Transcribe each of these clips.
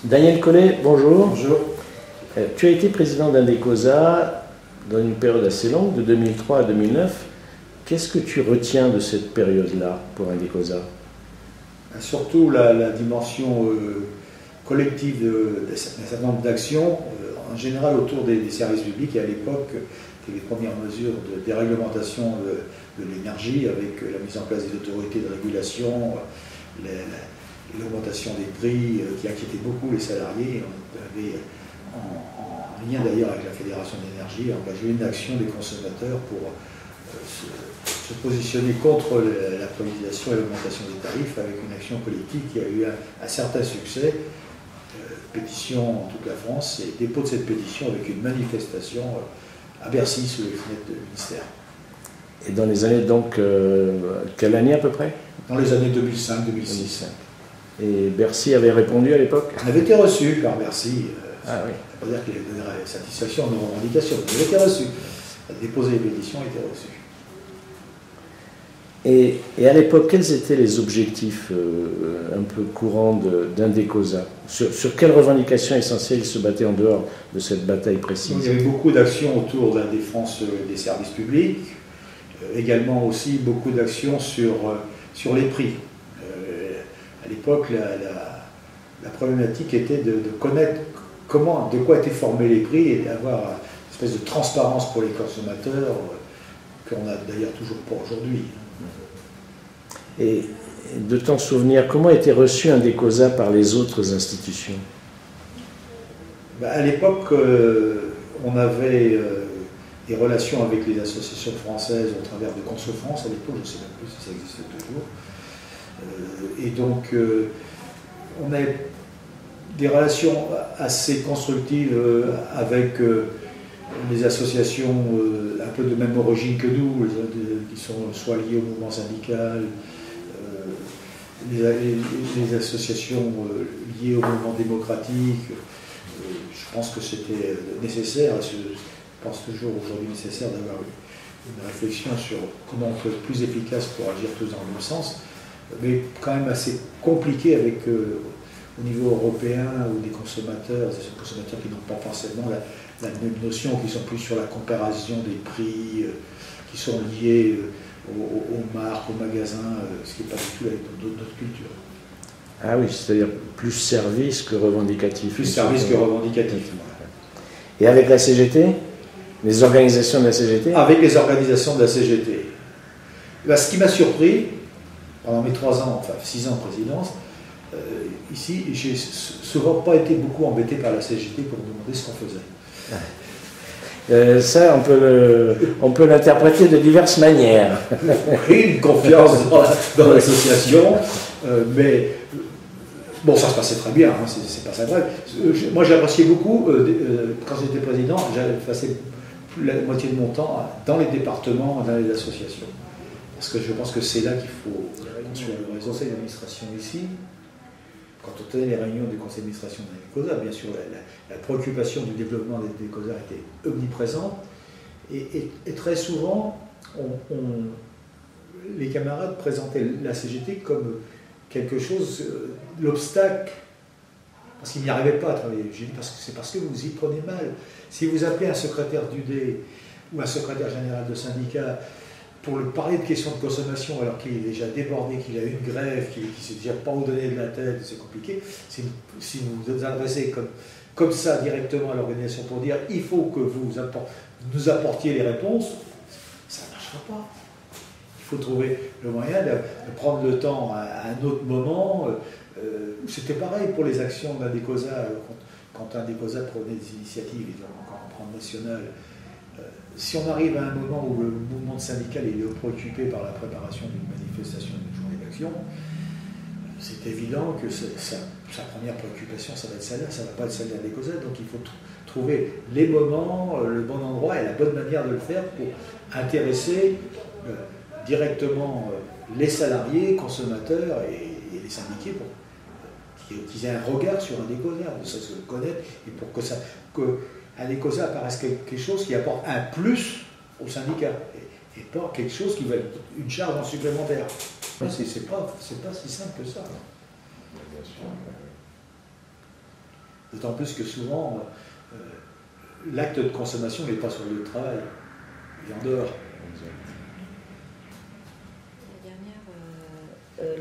Daniel Collet, bonjour. Bonjour. Tu as été président d'Indecosa dans une période assez longue, de 2003 à 2009. Qu'est-ce que tu retiens de cette période-là pour Indecosa? Surtout la dimension collective d'un certain nombre d'actions, en général autour des services publics, et à l'époque, les premières mesures de déréglementation de l'énergie, avec la mise en place des autorités de régulation, l'augmentation des prix qui inquiétait beaucoup les salariés. On avait, en lien d'ailleurs avec la Fédération d'énergie, engagé une action des consommateurs pour se positionner contre la privatisation et l'augmentation des tarifs, avec une action politique qui a eu un certain succès. Pétition en toute la France, et dépôt de cette pétition avec une manifestation à Bercy sous les fenêtres du ministère. Et dans les années, donc, quelle année à peu près? Dans les années 2005-2006. Et Bercy avait répondu à l'époque? On avait été reçu par Bercy. Ah oui. Ça ne veut pas dire qu'il avait donné satisfaction à nos revendications, mais on avait été reçu. Déposer les pétitions a été reçu. Et à l'époque, quels étaient les objectifs un peu courants d'Indecosa? Sur quelles revendications essentielles se battaient en dehors de cette bataille précise? Donc, il y avait beaucoup d'actions autour de la défense des services publics, également aussi beaucoup d'actions sur les prix. À l'époque, la problématique était de connaître de quoi étaient formés les prix et d'avoir une espèce de transparence pour les consommateurs qu'on a d'ailleurs toujours pas aujourd'hui. Et de ton souvenir, comment était reçu Indecosa par les autres institutions? À l'époque, on avait des relations avec les associations françaises au travers de Conso-France à l'époque, je ne sais même plus si ça existe toujours. Et donc, on a des relations assez constructives avec des associations un peu de même origine que nous, qui sont soit liées au mouvement syndical, les associations liées au mouvement démocratique. Je pense que c'était nécessaire, je pense toujours aujourd'hui nécessaire d'avoir une réflexion sur comment on peut être plus efficace pour agir tous dans le même sens, mais quand même assez compliqué avec, au niveau européen, ou des consommateurs qui n'ont pas forcément la même notion, qui sont plus sur la comparaison des prix, qui sont liés aux marques, aux magasins, ce qui n'est pas du tout avec d'autres cultures. Ah oui, c'est-à-dire plus service que revendicatif. Plus service que revendicatif. Et avec la CGT? Les organisations de la CGT? Avec les organisations de la CGT. Ce qui m'a surpris, pendant mes 3 ans, enfin 6 ans de présidence, ici, j'ai souvent pas été beaucoup embêté par la CGT pour me demander ce qu'on faisait. Ça, on peut l'interpréter de diverses manières. Oui, une confiance dans l'association, mais bon, ça se passait très bien, hein, c'est pas ça grave. Moi, j'appréciais beaucoup, quand j'étais président, j'avais passé la moitié de mon temps dans les départements, dans les associations. Parce que je pense que c'est là qu'il faut construire le conseil d'administration ici. Quand on tenait les réunions du conseil d'administration d'Indecosa, bien sûr, la préoccupation du développement d'Indecosa était omniprésente. Et très souvent, les camarades présentaient la CGT comme quelque chose, l'obstacle, parce qu'ils n'y arrivaient pas à travailler. J'ai dit, c'est parce que vous y prenez mal. Si vous appelez un secrétaire d'UD ou un secrétaire général de syndicat pour lui parler de questions de consommation alors qu'il est déjà débordé, qu'il a une grève, qu'il ne sait déjà pas où donner de la tête, c'est compliqué. Si vous vous adressez comme ça directement à l'organisation pour dire il faut que vous nous apportiez les réponses, ça ne marchera pas. Il faut trouver le moyen de prendre le temps à un autre moment. C'était pareil pour les actions d'Indecosa, quand Indecosa prenait des initiatives, et encore en plan national. Si on arrive à un moment où le mouvement syndical est préoccupé par la préparation d'une manifestation, d'une journée d'action, c'est évident que sa première préoccupation, ça va être celle-là, ça ne va pas être celle d'Indecosa. Donc il faut trouver les moments, le bon endroit et la bonne manière de le faire pour intéresser directement les salariés, consommateurs et les syndiqués pour qu'ils aient un regard sur Indecosa, de se connaître, et pour que Indecosa apparaisse quelque chose qui apporte un plus au syndicat, et pas quelque chose qui va être une charge en supplémentaire. C'est pas si simple que ça. Bien sûr. D'autant plus que souvent, l'acte de consommation n'est pas sur le lieu de travail, il est en dehors.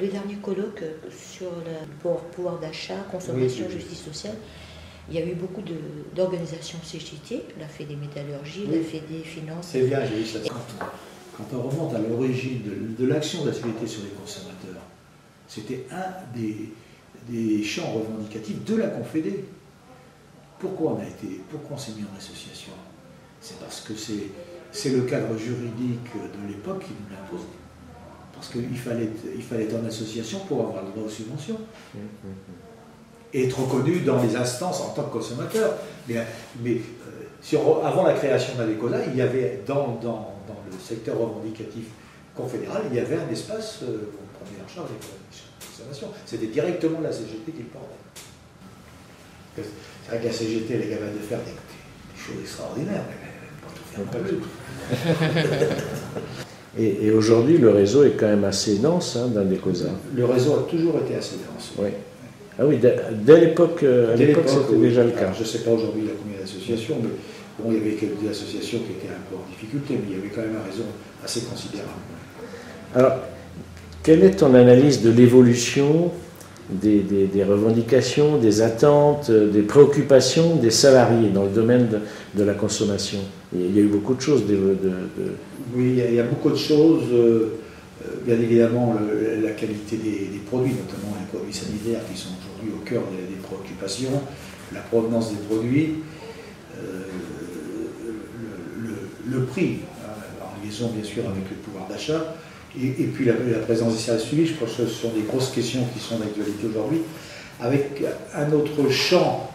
Le dernier colloque sur le pouvoir d'achat, consommation, justice sociale, il y a eu beaucoup d'organisations CGT, la Fédé des métallurgies, la Fédé des finances. C'est bien, j'ai vu ça. Quand on remonte à l'origine de l'action de la CGT sur les consommateurs, c'était un des champs revendicatifs de la Confédé. Pourquoi on s'est mis en association? C'est parce que c'est le cadre juridique de l'époque qui nous l'impose. Parce qu'il fallait être en association pour avoir le droit aux subventions. Et être reconnu dans les instances en tant que consommateur. Mais avant la création d'Adecosa, il y avait dans le secteur revendicatif confédéral, il y avait un espace où on prenait en charge les consommations. C'était directement la CGT qui le portait. C'est vrai que la CGT, elle est capable de faire des choses extraordinaires, mais elle ne peut pas tout faire. Et aujourd'hui, le réseau est quand même assez dense d'Adecosa. Le réseau a toujours été assez dense. Oui. Ah oui, dès l'époque, c'était déjà le cas. Alors, je ne sais pas aujourd'hui combien d'associations, mais bon, il y avait quelques associations qui étaient un peu en difficulté, mais il y avait quand même un réseau assez considérable. Alors, quelle est ton analyse de l'évolution des revendications, des attentes, des préoccupations des salariés dans le domaine de la consommation? Il y a eu beaucoup de choses. Oui, il y a beaucoup de choses. Bien évidemment, la qualité des produits, notamment les produits sanitaires qui sont aujourd'hui au cœur des préoccupations, la provenance des produits, le prix, en liaison bien sûr avec le pouvoir d'achat, et puis la présence des services publics. Je pense que ce sont des grosses questions qui sont d'actualité aujourd'hui, avec un autre champ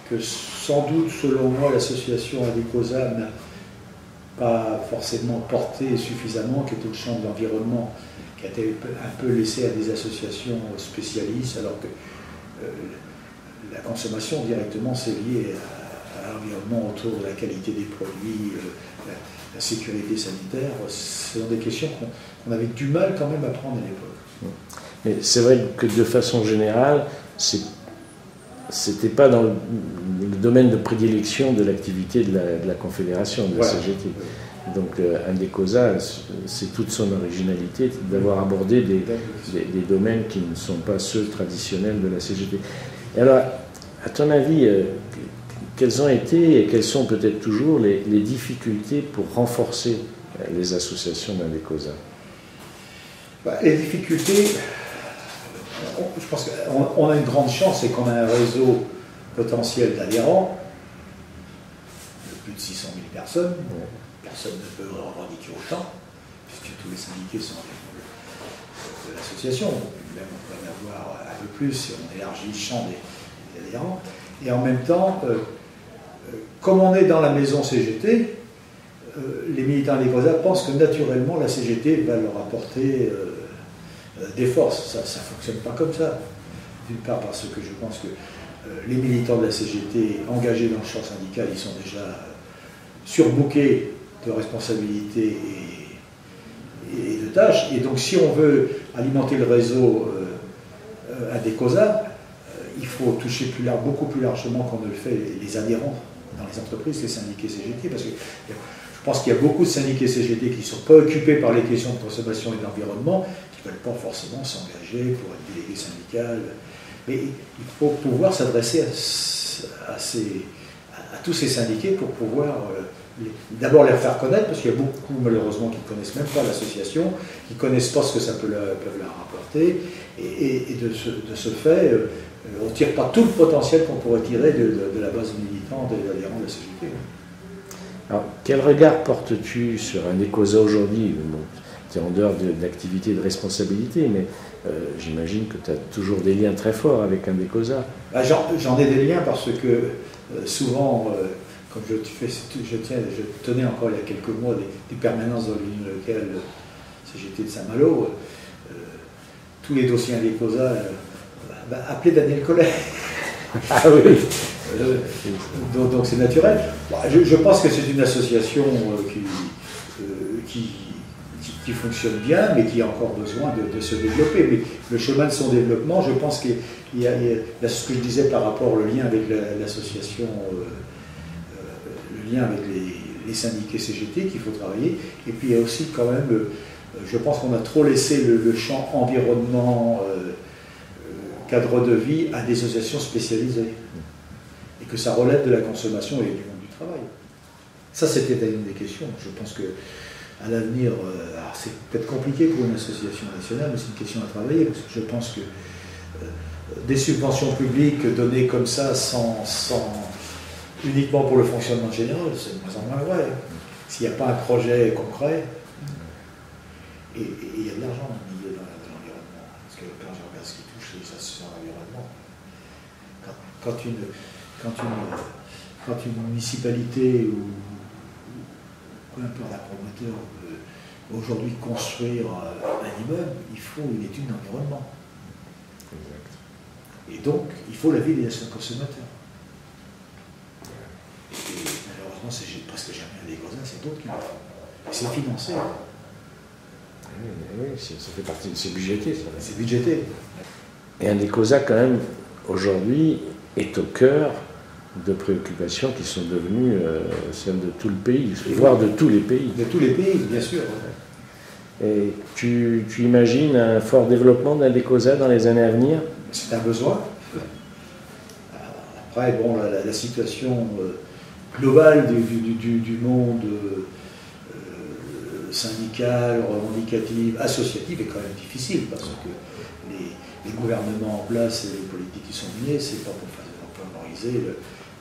que sans doute, selon moi, l'association Adecosa n'a pas forcément porté suffisamment, qui est le champ de l'environnement, qui a été un peu laissé à des associations spécialistes, alors que la consommation directement c'est lié à l'environnement autour de la qualité des produits, la sécurité sanitaire. Ce sont des questions qu'on avait du mal quand même à prendre à l'époque. Mais c'est vrai que de façon générale, c'était pas dans le domaine de prédilection de l'activité de la Confédération, de la CGT. Donc Adecosa, c'est toute son originalité d'avoir abordé des domaines qui ne sont pas ceux traditionnels de la CGT. Et alors, à ton avis, quelles ont été et quelles sont peut-être toujours les difficultés pour renforcer les associations d'Adecosa? Les difficultés, je pense qu'on a une grande chance, c'est qu'on a un réseau potentiel d'adhérents de plus de 600 000 personnes. Personne ne peut revendiquer autant, puisque tous les syndiqués sont de l'association. Même on peut en avoir un peu plus si on élargit le champ des adhérents. Et en même temps, comme on est dans la maison CGT, les militants d'Adecosa pensent que naturellement la CGT va leur apporter des forces. Ça ne fonctionne pas comme ça. D'une part parce que je pense que les militants de la CGT engagés dans le champ syndical, ils sont déjà surbookés de responsabilités et de tâches. Et donc si on veut alimenter le réseau Adecosa, il faut toucher beaucoup plus largement qu'on ne le fait les adhérents dans les entreprises, les syndiqués CGT, parce que je pense qu'il y a beaucoup de syndiqués CGT qui sont préoccupés par les questions de consommation et d'environnement, qui ne veulent pas forcément s'engager pour être délégué syndical. Mais il faut pouvoir s'adresser à tous ces syndiqués pour pouvoir d'abord les faire connaître, parce qu'il y a beaucoup malheureusement qui ne connaissent même pas l'association, qui ne connaissent pas ce que ça peut leur apporter, et de ce fait, on ne tire pas tout le potentiel qu'on pourrait tirer de la base militante et des adhérents de la CGT. Alors, quel regard portes-tu sur Adecosa aujourd'hui? Bon, tu es en dehors de l'activité de responsabilité, mais j'imagine que tu as toujours des liens très forts avec Adecosa. J'en ai des liens parce que souvent, comme je tenais encore il y a quelques mois des permanences dans l'union locale CGT de Saint-Malo, tous les dossiers Adecosa, appelez Daniel Collet. Ah oui. Donc c'est naturel. Je pense que c'est une association qui qui fonctionne bien, mais qui a encore besoin de se développer. Mais le chemin de son développement, je pense qu'il y a ce que je disais par rapport au lien avec l'association, le lien avec les syndiqués CGT qu'il faut travailler. Et puis il y a aussi quand même, je pense qu'on a trop laissé le champ environnement, cadre de vie à des associations spécialisées. Et que ça relève de la consommation et du monde du travail. Ça, c'était une des questions. Je pense que à l'avenir, c'est peut-être compliqué pour une association nationale, mais c'est une question à travailler, parce que je pense que des subventions publiques données comme ça, uniquement pour le fonctionnement général, c'est de moins en moins vrai. S'il n'y a pas un projet concret, et il y a de l'argent dans le milieu de l'environnement, parce que quand je regarde ce qui touche les associations d'environnement, quand une municipalité ou peu importe un promoteur veut aujourd'hui construire un immeuble, il faut une étude d'environnement. Et donc, il faut la validation consommateur. Et malheureusement, c'est presque jamais un des gros, c'est d'autres qui le font. Et c'est financé. Oui, ça fait partie, c'est budgété. C'est budgété. Et Indecosa, quand même, aujourd'hui, est au cœur de préoccupations qui sont devenues celles de tout le pays, voire de tous les pays. De tous les pays, bien sûr. Et tu imagines un fort développement d'Indecosa dans les années à venir? C'est un besoin. Après, bon, la situation globale du monde syndical, revendicatif, associatif est quand même difficile, parce que les gouvernements en place et les politiques qui sont menées, c'est pas pour favoriser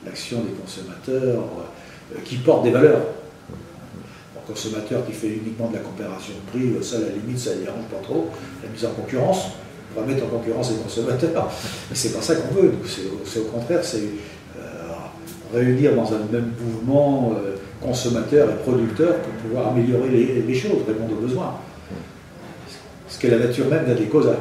l'action des consommateurs qui portent des valeurs. Un consommateur qui fait uniquement de la comparaison de prix, ça, à la limite, ça ne dérange pas trop. La mise en concurrence, on va mettre en concurrence les consommateurs. Mais c'est pas ça qu'on veut. C'est au contraire, c'est réunir dans un même mouvement consommateurs et producteurs pour pouvoir améliorer les choses, répondre aux besoins. Ce qu'est la nature même d'Indecosa.